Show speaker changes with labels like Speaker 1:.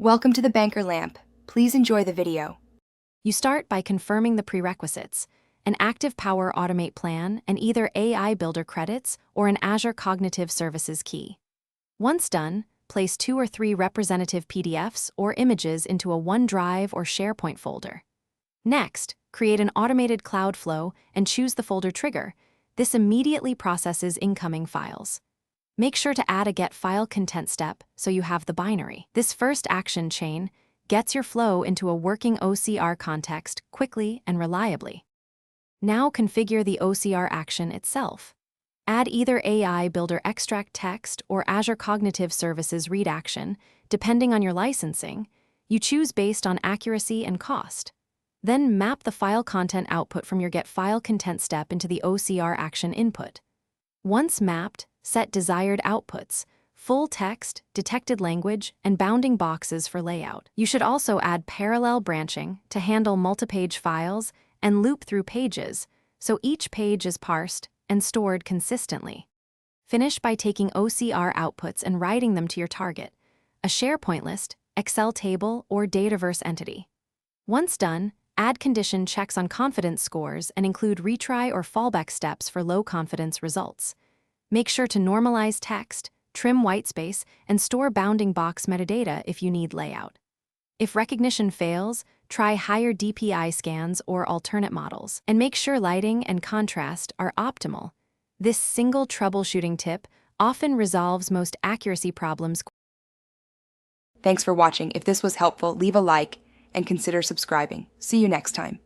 Speaker 1: Welcome to the Banker Lamp. Please enjoy the video.
Speaker 2: You start by confirming the prerequisites: an Active Power Automate plan and either AI Builder credits or an Azure Cognitive Services key. Once done, place 2 or 3 representative PDFs or images into a OneDrive or SharePoint folder. Next, create an automated cloud flow and choose the folder trigger. This immediately processes incoming files. Make sure to add a Get File Content step so you have the binary. This first action chain gets your flow into a working OCR context quickly and reliably. Now configure the OCR action itself. Add either AI Builder Extract Text or Azure Cognitive Services Read Action, depending on your licensing. You choose based on accuracy and cost. Then map the file content output from your Get File Content step into the OCR action input. Once mapped, set desired outputs: full text, detected language, and bounding boxes for layout. You should also add parallel branching to handle multi-page files and loop through pages, so each page is parsed and stored consistently. Finish by taking OCR outputs and writing them to your target: a SharePoint list, Excel table, or Dataverse entity. Once done, add condition checks on confidence scores and include retry or fallback steps for low confidence results. Make sure to normalize text, trim whitespace, and store bounding box metadata if you need layout. If recognition fails, try higher DPI scans or alternate models, and make sure lighting and contrast are optimal. This single troubleshooting tip often resolves most accuracy problems.
Speaker 1: Thanks for watching. If this was helpful, leave a like and consider subscribing. See you next time.